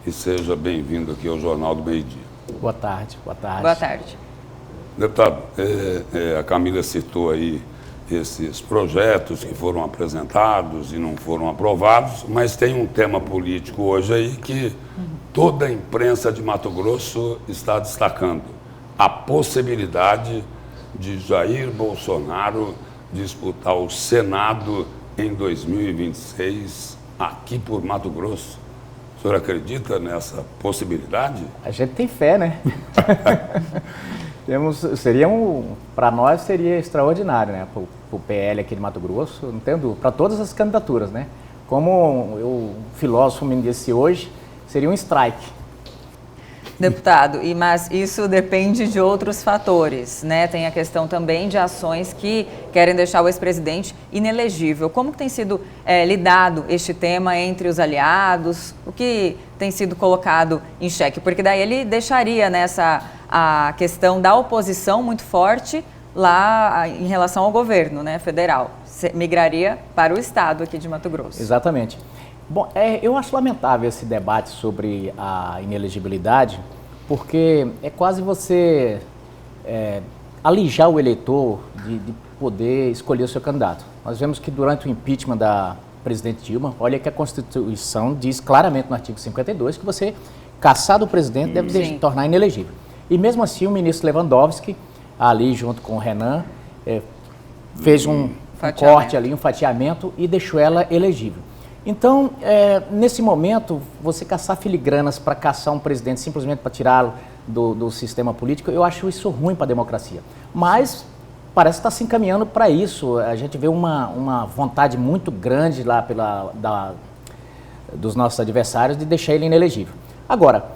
e seja bem-vindo aqui ao Jornal do Meio-Dia. Boa tarde, boa tarde. Boa tarde. Deputado, a Camila citou aí esses projetos que foram apresentados e não foram aprovados, mas tem um tema político hoje aí que toda a imprensa de Mato Grosso está destacando: a possibilidade de Jair Bolsonaro disputar o Senado em 2026 aqui por Mato Grosso. O senhor acredita nessa possibilidade? A gente tem fé, né? Para nós seria extraordinário, né? Para o PL aqui de Mato Grosso, não tenho dúvida, para todas as candidaturas, né? Como o filósofo me disse hoje, seria um strike. Deputado, mas isso depende de outros fatores, né? Tem a questão também de ações que querem deixar o ex-presidente inelegível. Como que tem sido lidado este tema entre os aliados? O que tem sido colocado em xeque? Porque daí ele deixaria a questão da oposição muito forte lá em relação ao governo, né, federal. Migraria para o estado aqui de Mato Grosso. Exatamente. Bom, eu acho lamentável esse debate sobre a inelegibilidade, porque é quase você alijar o eleitor de poder escolher o seu candidato. Nós vemos que durante o impeachment da presidente Dilma, olha que a Constituição diz claramente no artigo 52 que você, cassado o presidente, deve se tornar inelegível. E mesmo assim o ministro Lewandowski, ali junto com o Renan, fez um corte ali, um fatiamento e deixou ela elegível. Então, nesse momento, você caçar filigranas para caçar um presidente simplesmente para tirá-lo do sistema político, eu acho isso ruim para a democracia. Mas parece que está se encaminhando para isso. A gente vê uma vontade muito grande lá dos nossos adversários de deixar ele inelegível. Agora,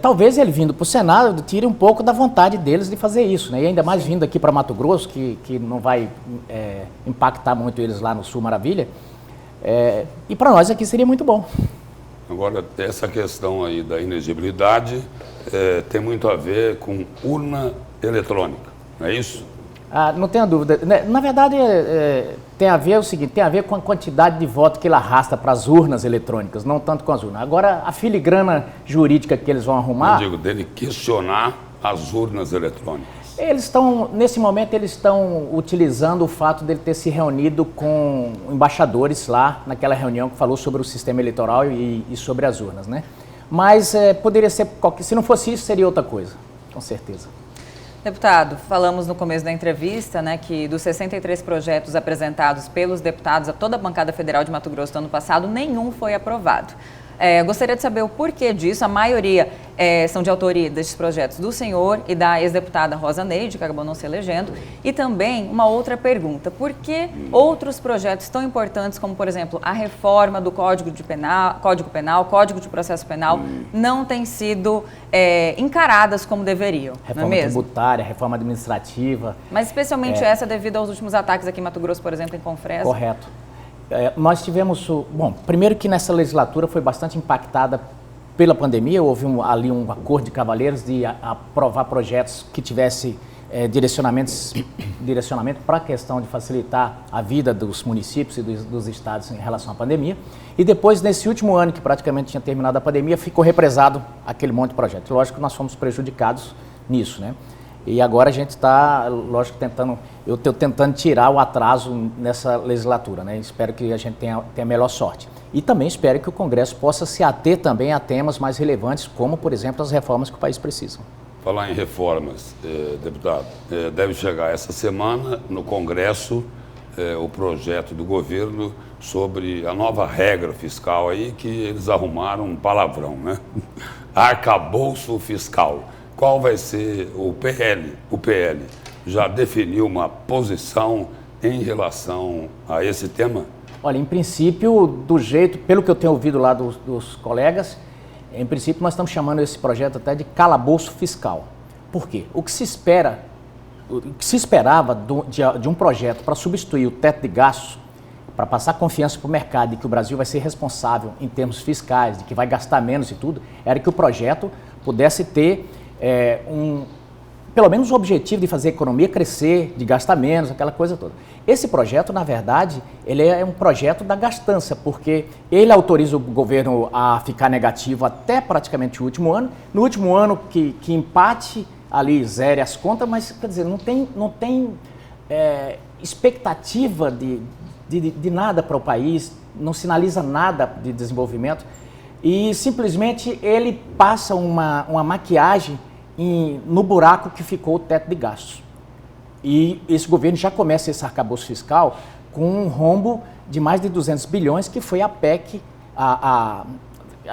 talvez ele vindo para o Senado tire um pouco da vontade deles de fazer isso, né? E ainda mais vindo aqui para Mato Grosso, que não vai impactar muito eles lá no Sul Maravilha. E para nós aqui seria muito bom. Agora, essa questão aí da inegibilidade tem muito a ver com urna eletrônica, não é isso? Não tenha dúvida. Na verdade, tem a ver tem a ver com a quantidade de voto que ele arrasta para as urnas eletrônicas, não tanto com as urnas. Agora, a filigrana jurídica que eles vão arrumar... Eu digo, dele questionar as urnas eletrônicas. Nesse momento, eles estão utilizando o fato dele ter se reunido com embaixadores lá, naquela reunião que falou sobre o sistema eleitoral e sobre as urnas, né? Mas poderia ser, se não fosse isso, seria outra coisa, com certeza. Deputado, falamos no começo da entrevista, né, que dos 63 projetos apresentados pelos deputados a toda a bancada federal de Mato Grosso do ano passado, nenhum foi aprovado. Gostaria de saber o porquê disso. A maioria são de autoria desses projetos do senhor e da ex-deputada Rosa Neide, que acabou não se elegendo. E também uma outra pergunta: por que outros projetos tão importantes, como, por exemplo, a reforma do Código Penal, Código de Processo Penal, não têm sido encaradas como deveriam? Reforma não é mesmo? tributária, reforma administrativa. Mas especialmente essa devido aos últimos ataques aqui em Mato Grosso, por exemplo, em Confresa. Correto. Nós tivemos, primeiro que nessa legislatura foi bastante impactada pela pandemia, houve ali um acordo de cavalheiros de aprovar projetos que tivessem direcionamento para a questão de facilitar a vida dos municípios e dos estados em relação à pandemia. E depois, nesse último ano, que praticamente tinha terminado a pandemia, ficou represado aquele monte de projetos. Lógico que nós fomos prejudicados nisso, né? E agora a gente está, lógico, eu estou tentando tirar o atraso nessa legislatura, né? Espero que a gente tenha a melhor sorte. E também espero que o Congresso possa se ater também a temas mais relevantes, como, por exemplo, as reformas que o país precisa. Falar em reformas, deputado, deve chegar essa semana no Congresso o projeto do governo sobre a nova regra fiscal aí, que eles arrumaram um palavrão, né? Arcabouço fiscal. Qual vai ser o PL? O PL já definiu uma posição em relação a esse tema? Olha, em princípio, pelo que eu tenho ouvido lá dos colegas, em princípio nós estamos chamando esse projeto até de calabouço fiscal. Por quê? O que se esperava de um projeto para substituir o teto de gastos, para passar confiança para o mercado de que o Brasil vai ser responsável em termos fiscais, de que vai gastar menos e tudo, era que o projeto pudesse ter pelo menos o objetivo de fazer a economia crescer, de gastar menos, aquela coisa toda. Esse projeto, na verdade, ele é um projeto da gastança, porque ele autoriza o governo a ficar negativo até praticamente o último ano. No último ano que empate ali, zere as contas, mas, quer dizer, não tem expectativa de nada para o país, não sinaliza nada de desenvolvimento e simplesmente ele passa uma maquiagem no buraco que ficou o teto de gastos. E esse governo já começa esse arcabouço fiscal com um rombo de mais de 200 bilhões, que foi a PEC, a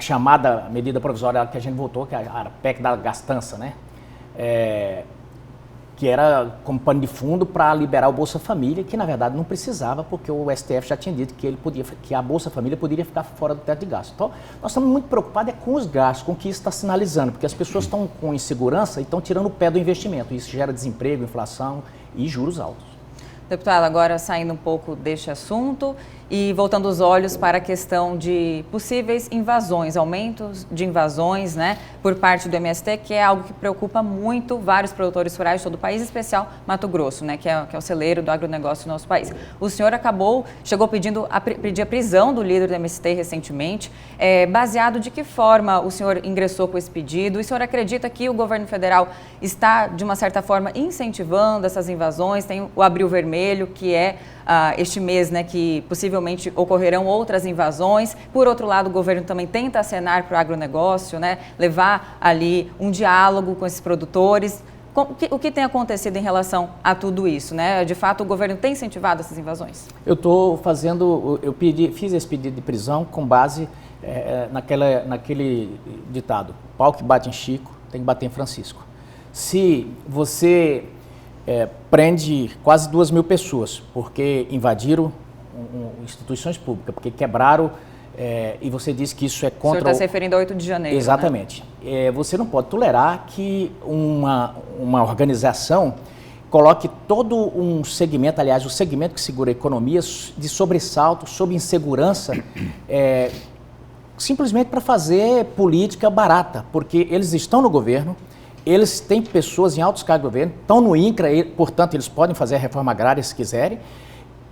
chamada medida provisória que a gente votou, que é a PEC da gastança, né? Que era como pano de fundo para liberar o Bolsa Família, que na verdade não precisava, porque o STF já tinha dito que a Bolsa Família poderia ficar fora do teto de gastos. Então, nós estamos muito preocupados com os gastos, com o que isso está sinalizando, porque as pessoas estão com insegurança e estão tirando o pé do investimento. Isso gera desemprego, inflação e juros altos. Deputado, agora saindo um pouco deste assunto e voltando os olhos para a questão de possíveis invasões, aumentos de invasões, né, por parte do MST, que é algo que preocupa muito vários produtores rurais de todo o país, em especial Mato Grosso, né, que é o celeiro do agronegócio do nosso país. O senhor chegou pedindo pedir a prisão do líder do MST recentemente. Baseado de que forma o senhor ingressou com esse pedido? E o senhor acredita que o governo federal está, de uma certa forma, incentivando essas invasões? Tem o Abril Vermelho, que é este mês, né, que possivelmente ocorrerão outras invasões. Por outro lado, o governo também tenta acenar para o agronegócio, né, levar ali um diálogo com esses produtores. O que tem acontecido em relação a tudo isso, né? De fato, o governo tem incentivado essas invasões? Fiz esse pedido de prisão com base naquele ditado: pau que bate em Chico tem que bater em Francisco. Se você prende quase 2.000 pessoas porque invadiram instituições públicas, porque quebraram, e você disse que isso é contra... O senhor está se referindo a 8 de janeiro, exatamente. Né? Você não pode tolerar que uma organização coloque todo um segmento, aliás, o segmento que segura a economia, de sobressalto, sob insegurança, simplesmente para fazer política barata, porque eles estão no governo, eles têm pessoas em altos cargos do governo, estão no INCRA, portanto, eles podem fazer a reforma agrária se quiserem,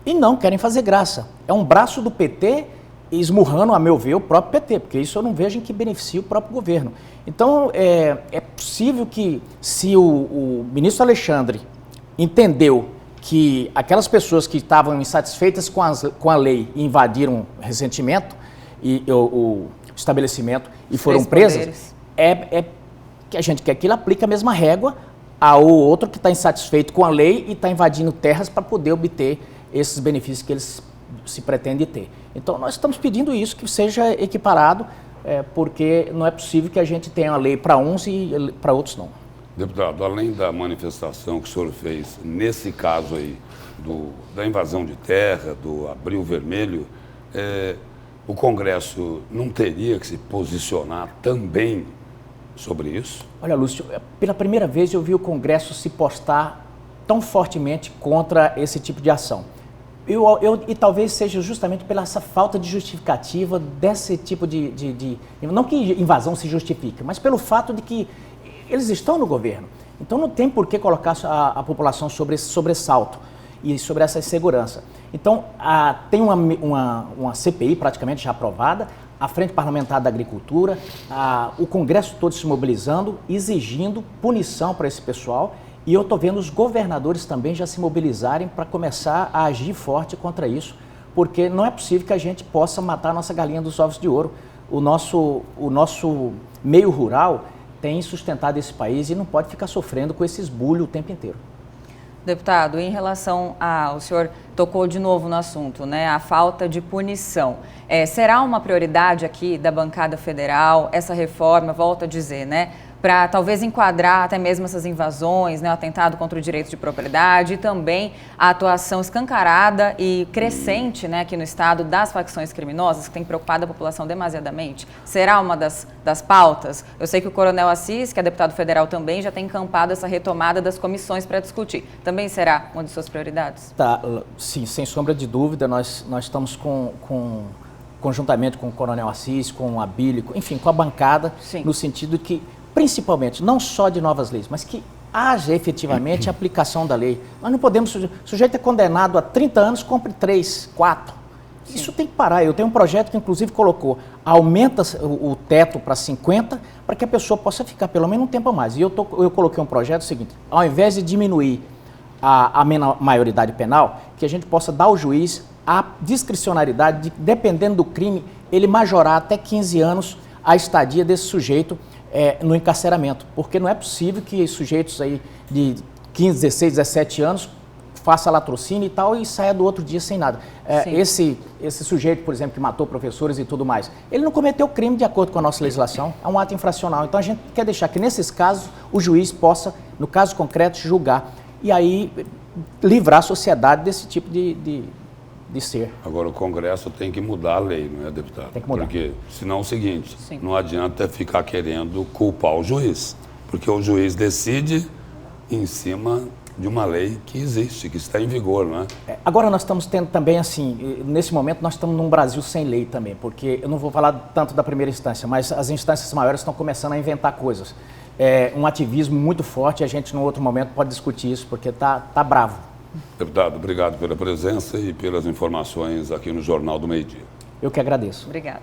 e não querem fazer graça. É um braço do PT esmurrando, a meu ver, o próprio PT, porque isso eu não vejo em que beneficia o próprio governo. Então, é possível que, se o ministro Alexandre entendeu que aquelas pessoas que estavam insatisfeitas com a lei e invadiram recentemente o estabelecimento e foram presas, que a gente quer que ele aplique a mesma régua ao outro que está insatisfeito com a lei e está invadindo terras para poder obter esses benefícios que eles se pretendem ter. Então, nós estamos pedindo isso, que seja equiparado, porque não é possível que a gente tenha a lei para uns e para outros não. Deputado, além da manifestação que o senhor fez nesse caso aí, da invasão de terra, do Abril Vermelho, o Congresso não teria que se posicionar também sobre isso? Olha, Lúcio, pela primeira vez eu vi o Congresso se postar tão fortemente contra esse tipo de ação. E talvez seja justamente pela essa falta de justificativa desse tipo de... Não que invasão se justifique, mas pelo fato de que eles estão no governo. Então não tem por que colocar a população sobre esse sobressalto e sobre essa insegurança. Então tem uma CPI praticamente já aprovada, a Frente Parlamentar da Agricultura, o Congresso todo se mobilizando, exigindo punição para esse pessoal. E eu estou vendo os governadores também já se mobilizarem para começar a agir forte contra isso, porque não é possível que a gente possa matar a nossa galinha dos ovos de ouro. O nosso meio rural tem sustentado esse país e não pode ficar sofrendo com esse esbulho o tempo inteiro. Deputado, em relação o senhor tocou de novo no assunto, né, a falta de punição. Será uma prioridade aqui da bancada federal essa reforma, volto a dizer, né, para talvez enquadrar até mesmo essas invasões, né, o atentado contra o direito de propriedade e também a atuação escancarada e crescente, né, aqui no estado das facções criminosas, que tem preocupado a população demasiadamente? Será uma das pautas? Eu sei que o Coronel Assis, que é deputado federal também, já tem encampado essa retomada das comissões para discutir. Também será uma de suas prioridades? Sim, sem sombra de dúvida, nós estamos conjuntamente com o Coronel Assis, com a Bílio, enfim, com a bancada, sim, no sentido que, principalmente, não só de novas leis, mas que haja efetivamente a aplicação da lei. Nós não podemos, o sujeito é condenado a 30 anos, cumpre 3, 4. Isso tem que parar. Eu tenho um projeto que inclusive colocou, aumenta o teto para 50, para que a pessoa possa ficar pelo menos um tempo a mais. E eu coloquei um projeto seguinte, ao invés de diminuir a maioridade penal, que a gente possa dar ao juiz a discricionariedade de, dependendo do crime, ele majorar até 15 anos a estadia desse sujeito no encarceramento. Porque não é possível que sujeitos aí de 15, 16, 17 anos faça latrocínio e tal e saia do outro dia sem nada. Esse sujeito, por exemplo, que matou professores e tudo mais, ele não cometeu crime de acordo com a nossa legislação, é um ato infracional. Então a gente quer deixar que nesses casos o juiz possa, no caso concreto, julgar e aí livrar a sociedade desse tipo de ser. Agora o Congresso tem que mudar a lei, não é, deputado? Tem que mudar. Porque senão é o seguinte, Sim. não adianta ficar querendo culpar o juiz, porque o juiz decide em cima de uma lei que existe, que está em vigor, não é? Agora nós estamos tendo também, assim, nesse momento nós estamos num Brasil sem lei também, porque eu não vou falar tanto da primeira instância, mas as instâncias maiores estão começando a inventar coisas. Um ativismo muito forte, a gente, num outro momento, pode discutir isso, porque tá bravo. Deputado, obrigado pela presença e pelas informações aqui no Jornal do Meio-Dia. Eu que agradeço. Obrigada.